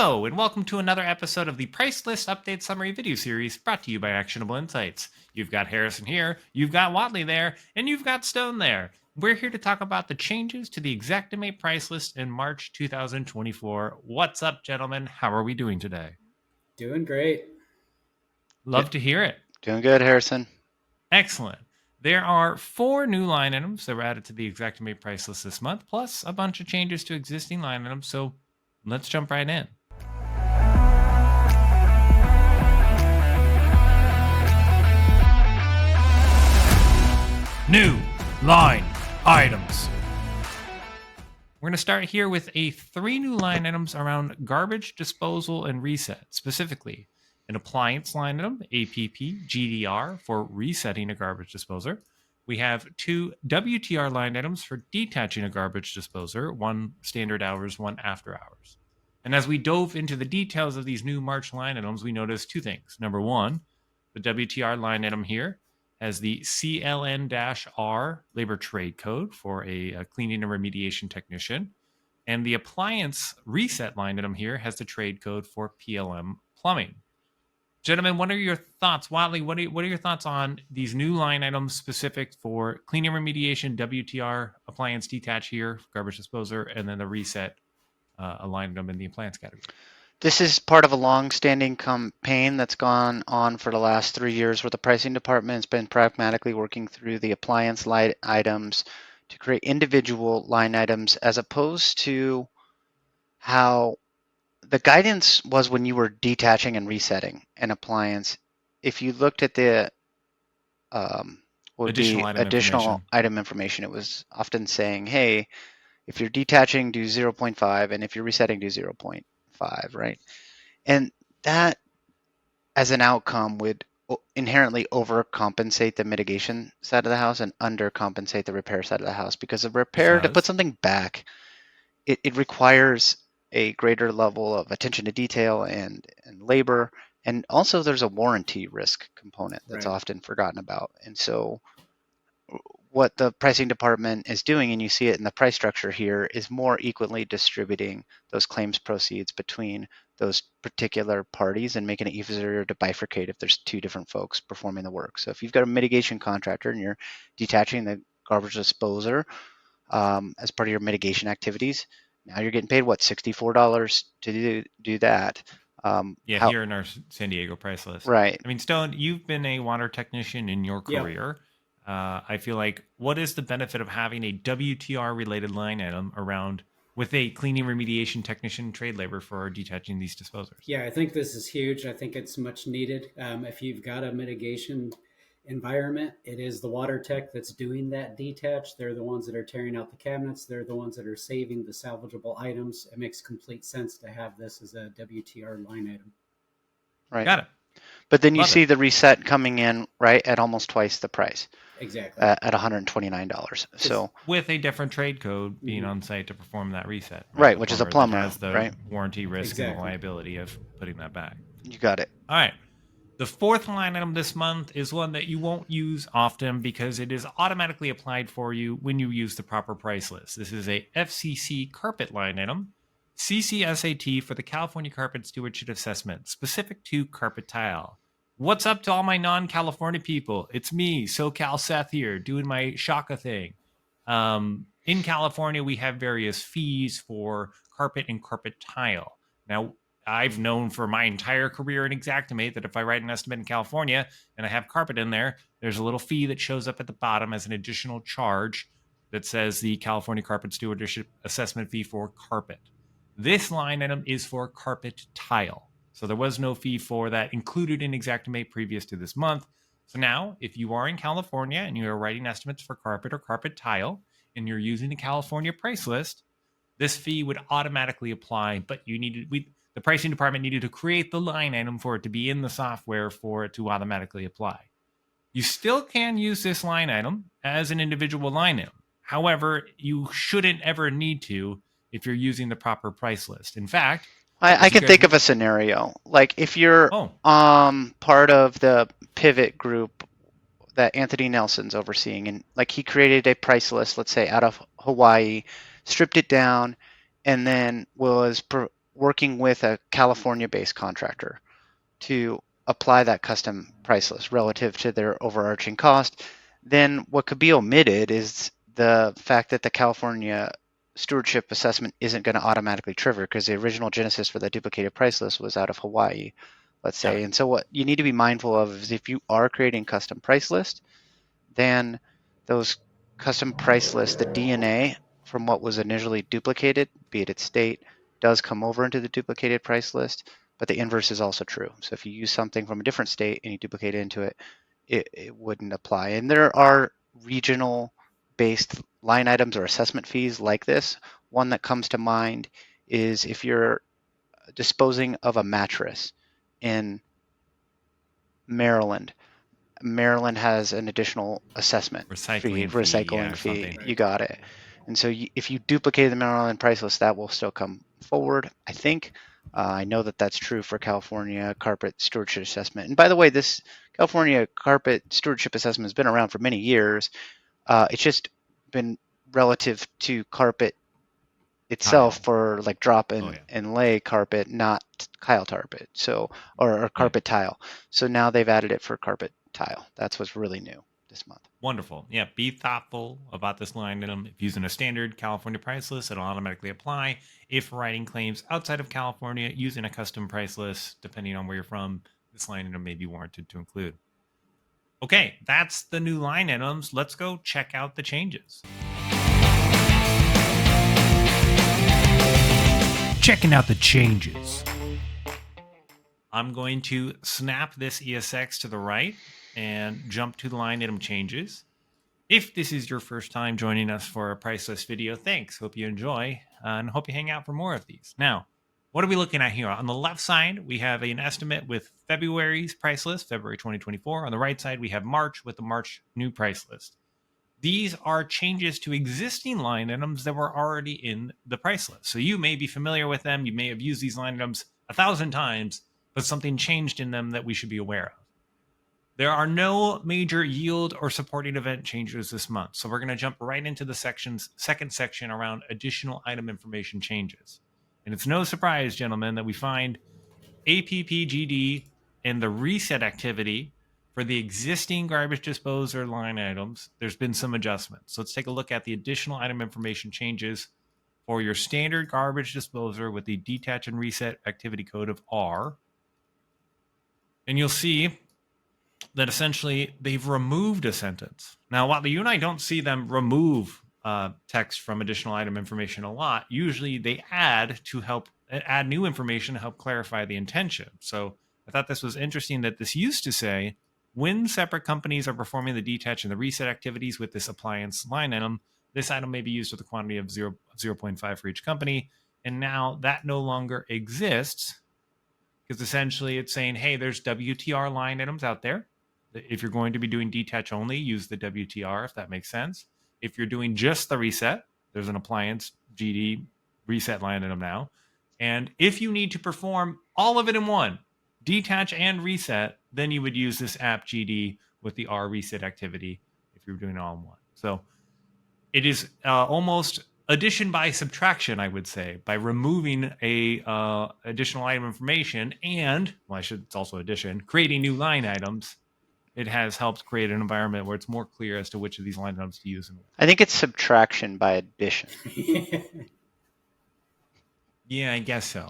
Hello, and welcome to another episode of the Price List Update Summary video series brought to you by Actionable Insights. You've got Harrison here, you've got Whatley there, and you've got Stone there. We're here to talk about the changes to the Xactimate price list in March 2024. What's up, gentlemen? How are we doing today? Doing great. Love to hear it. Doing good, Harrison. Excellent. There are 4 new line items that were added to the Xactimate price list this month, plus a bunch of changes to existing line items, so let's jump right in. New line items. We're going to start here with 3 new line items around garbage disposal and reset, specifically an appliance line item, APP GDR, for resetting a garbage disposer. We have 2 WTR line items for detaching a garbage disposer, one standard hours, one after hours. And as we dove into the details of these new March line items, we noticed 2 things. Number 1, the WTR line item here has the CLN-R labor trade code for a cleaning and remediation technician. And the appliance reset line item here has the trade code for PLM plumbing. Gentlemen, what are your thoughts? Whatley, what are your thoughts on these new line items specific for cleaning remediation, WTR, appliance detach here, garbage disposer, and then the reset line item in the appliance category? This is part of a long-standing campaign that's gone on for the last 3 years where the pricing department has been pragmatically working through the appliance line items to create individual line items, as opposed to how the guidance was when you were detaching and resetting an appliance. If you looked at the additional item information, it was often saying, hey, if you're detaching, do 0.5, and if you're resetting, do 0.5, right? And that, as an outcome, would inherently overcompensate the mitigation side of the house and undercompensate the repair side of the house, because a repair, to put something back, it requires a greater level of attention to detail and labor, and also there's a warranty risk component that's often forgotten about. And so what the pricing department is doing, and you see it in the price structure here, is more equally distributing those claims proceeds between those particular parties and making it easier to bifurcate if there's 2 different folks performing the work. So if you've got a mitigation contractor and you're detaching the garbage disposer as part of your mitigation activities, now you're getting paid, what, $64 to do that. Here in our San Diego price list. Right. I mean, Stone, you've been a water technician in your career. Yep. I feel like, what is the benefit of having a WTR related line item around with a cleaning remediation technician trade labor for detaching these disposers? Yeah, I think this is huge. I think it's much needed. If you've got a mitigation environment, it is the water tech that's doing that detach. They're the ones that are tearing out the cabinets. They're the ones that are saving the salvageable items. It makes complete sense to have this as a WTR line item. Right. Got it. But then you see the reset coming in right at almost twice the price. Exactly. At $129. So with a different trade code being on site to perform that reset. Right, which is a plumber. Has the warranty risk and the liability of putting that back. You got it. All right. The 4th line item this month is one that you won't use often because it is automatically applied for you when you use the proper price list. This is a FCC carpet line item, CCSAT for the California Carpet Stewardship Assessment, specific to carpet tile. What's up to all my non-California people? It's me, SoCal Seth here, doing my Shaka thing. In California, we have various fees for carpet and carpet tile. Now, I've known for my entire career in Xactimate that if I write an estimate in California and I have carpet in there, there's a little fee that shows up at the bottom as an additional charge that says the California Carpet Stewardship Assessment fee for carpet. This line item is for carpet tile. So there was no fee for that included in Xactimate previous to this month. So now, if you are in California and you are writing estimates for carpet or carpet tile and you're using the California price list, this fee would automatically apply, but the pricing department needed to create the line item for it to be in the software for it to automatically apply. You still can use this line item as an individual line item. However, you shouldn't ever need to if you're using the proper price list. In fact, I can think of a scenario. Like if you're part of the pivot group that Anthony Nelson's overseeing, and like he created a price list, let's say out of Hawaii, stripped it down, and then was working with a California-based contractor to apply that custom price list relative to their overarching cost, then what could be omitted is the fact that the California stewardship assessment isn't going to automatically trigger because the original genesis for that duplicated price list was out of Hawaii, let's say. Yeah. And so what you need to be mindful of is if you are creating custom price list, then those custom price lists, the DNA from what was initially duplicated, be it its state, does come over into the duplicated price list, but the inverse is also true. So if you use something from a different state and you duplicate it into it, it wouldn't apply. And there are regional based line items or assessment fees like this. One that comes to mind is if you're disposing of a mattress in Maryland. Maryland has an additional assessment fee, Recycling fee, recycling yeah, or fee. something. You got it. And so if you duplicate the Maryland price list, that will still come forward, I think. I know that that's true for California carpet stewardship assessment. And by the way, this California carpet stewardship assessment has been around for many years. It's just been relative to carpet itself Tile. for like drop Oh, and, yeah. and lay carpet, not tile carpet. So or carpet tile. So now they've added it for carpet tile. That's what's really new this month. Wonderful. Yeah, be thoughtful about this line item. If using a standard California price list, it'll automatically apply. If writing claims outside of California using a custom price list, depending on where you're from, this line item may be warranted to include. Okay, that's the new line items. Let's go check out the changes. Checking out the changes. I'm going to snap this ESX to the right and jump to the line item changes. If this is your first time joining us for a price list video, thanks. Hope you enjoy and hope you hang out for more of these. Now, what are we looking at here? On the left side, we have an estimate with February's price list, February 2024. On the right side, we have March with the March new price list. These are changes to existing line items that were already in the price list. So you may be familiar with them. You may have used these line items 1,000 times, but something changed in them that we should be aware of. There are no major yield or supporting event changes this month. So we're going to jump right into the second section around additional item information changes. And it's no surprise, gentlemen, that we find APPGD and the reset activity for the existing garbage disposer line items. There's been some adjustments. So let's take a look at the additional item information changes for your standard garbage disposer with the detach and reset activity code of R. And you'll see that essentially they've removed a sentence. Now, Whatley, you and I don't see them remove text from additional item information a lot. Usually they add new information to help clarify the intention. So I thought this was interesting that this used to say, when separate companies are performing the detach and the reset activities with this appliance line item, this item may be used with a quantity of 0.5 for each company. And now that no longer exists because essentially it's saying, hey, there's WTR line items out there. If you're going to be doing detach only, use the WTR, if that makes sense. If you're doing just the reset, there's an appliance GD reset line item now. And if you need to perform all of it in one, detach and reset, then you would use this app GD with the R reset activity if you're doing it all in one. So it is almost addition by subtraction, I would say, by removing a additional item information and, it's also addition, creating new line items. It has helped create an environment where it's more clear as to which of these line items to use. I think it's subtraction by addition. Yeah, I guess so.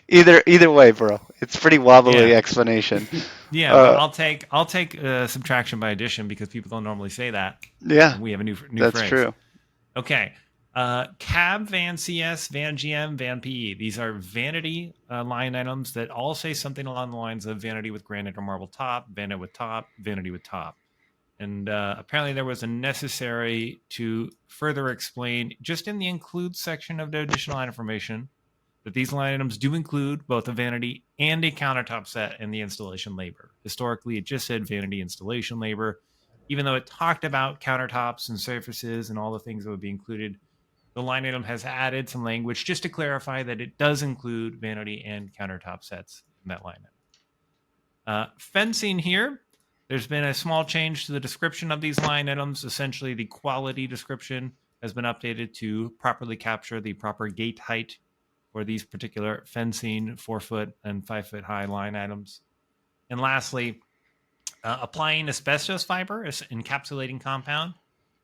Either way, bro. It's pretty wobbly explanation. Yeah, but I'll take subtraction by addition because people don't normally say that. Yeah, and we have a new that's phrase. true. Okay. Cab, Van CS, Van GM, Van PE. These are vanity line items that all say something along the lines of vanity with granite or marble top, vanity with top, vanity with top. And apparently there was a necessary to further explain, just in the include section of the additional line information, that these line items do include both a vanity and a countertop set in the installation labor. Historically, it just said vanity installation labor. Even though it talked about countertops and surfaces and all the things that would be included, the line item has added some language just to clarify that it does include vanity and countertop sets in that line item. Fencing here, there's been a small change to the description of these line items. Essentially, the quality description has been updated to properly capture the proper gate height for these particular fencing 4-foot and 5-foot high line items. And lastly, applying asbestos fiber as encapsulating compound.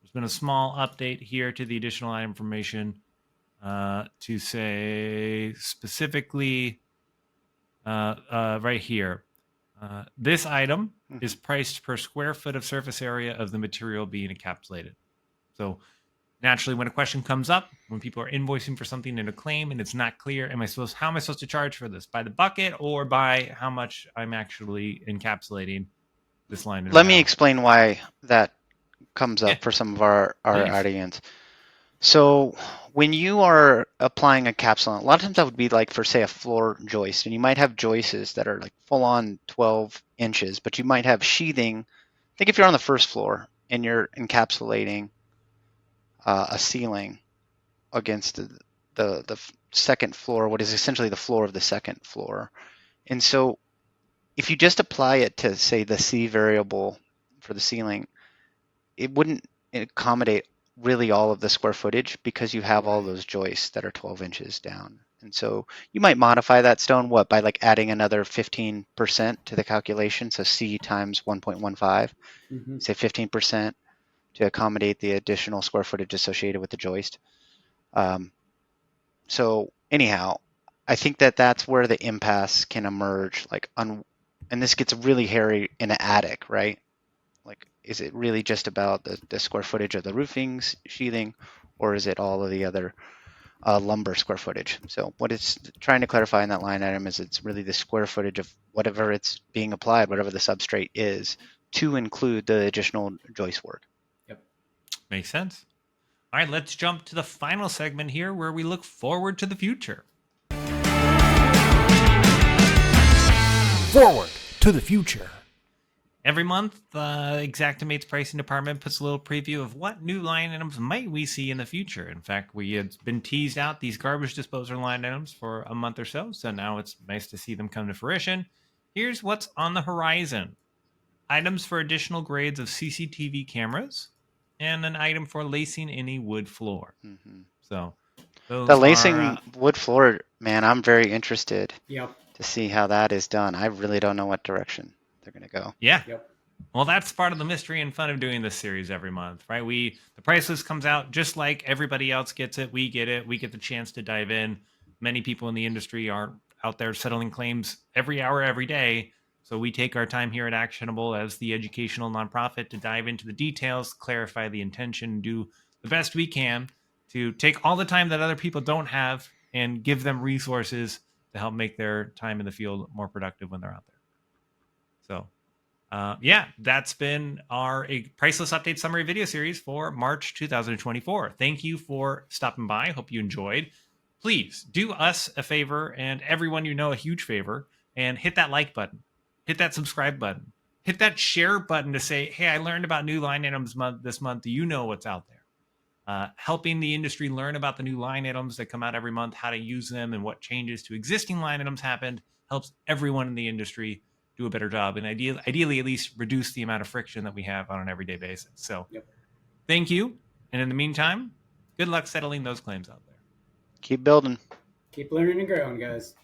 There's been a small update here to the additional item information to say specifically right here. This item is priced per square foot of surface area of the material being encapsulated. So naturally, when a question comes up, when people are invoicing for something in a claim and it's not clear, how am I supposed to charge for this? By the bucket or by how much I'm actually encapsulating this line? Let me explain why that comes up for some of our Please. audience. So when you are applying a capsulant, a lot of times that would be like for, say, a floor joist, and you might have joists that are like full on 12 inches, but you might have sheathing. Think if you're on the first floor and you're encapsulating a ceiling against the second floor, what is essentially the floor of the second floor. And so if you just apply it to, say, the C variable for the ceiling, it wouldn't accommodate really all of the square footage because you have all those joists that are 12 inches down. And so you might modify that stone, by like adding another 15% to the calculation. So C times 1.15, say 15% to accommodate the additional square footage associated with the joist. So anyhow, I think that's where the impasse can emerge, and this gets really hairy in an attic, right? Like, is it really just about the square footage of the roofing's sheathing, or is it all of the other lumber square footage? So what it's trying to clarify in that line item is it's really the square footage of whatever it's being applied, whatever the substrate is, to include the additional joist work. Yep. Makes sense. All right, let's jump to the final segment here where we look forward to the future. Forward to the future. Every month, Xactimate's pricing department puts a little preview of what new line items might we see in the future. In fact, we had been teased out these garbage disposer line items for a month or so now it's nice to see them come to fruition. Here's what's on the horizon. Items for additional grades of CCTV cameras, and an item for lacing any wood floor. So the lacing wood floor, man, I'm very interested to see how that is done. I really don't know what direction they're going to go. Yeah. Yep. Well, that's part of the mystery and fun of doing this series every month, right? The price list comes out just like everybody else gets it. We get it. We get the chance to dive in. Many people in the industry aren't out there settling claims every hour, every day. So we take our time here at Actionable as the educational nonprofit to dive into the details, clarify the intention, do the best we can to take all the time that other people don't have and give them resources to help make their time in the field more productive when they're out there. So, that's been our Priceless Update Summary video series for March 2024. Thank you for stopping by. Hope you enjoyed. Please do us a favor and everyone you know a huge favor and hit that like button. Hit that subscribe button. Hit that share button to say, hey, I learned about new line items this month. Do you know what's out there? Helping the industry learn about the new line items that come out every month, how to use them, and what changes to existing line items happened helps everyone in the industry do a better job and ideally at least reduce the amount of friction that we have on an everyday basis. So Thank you. And in the meantime, good luck settling those claims out there. Keep building. Keep learning and growing, guys.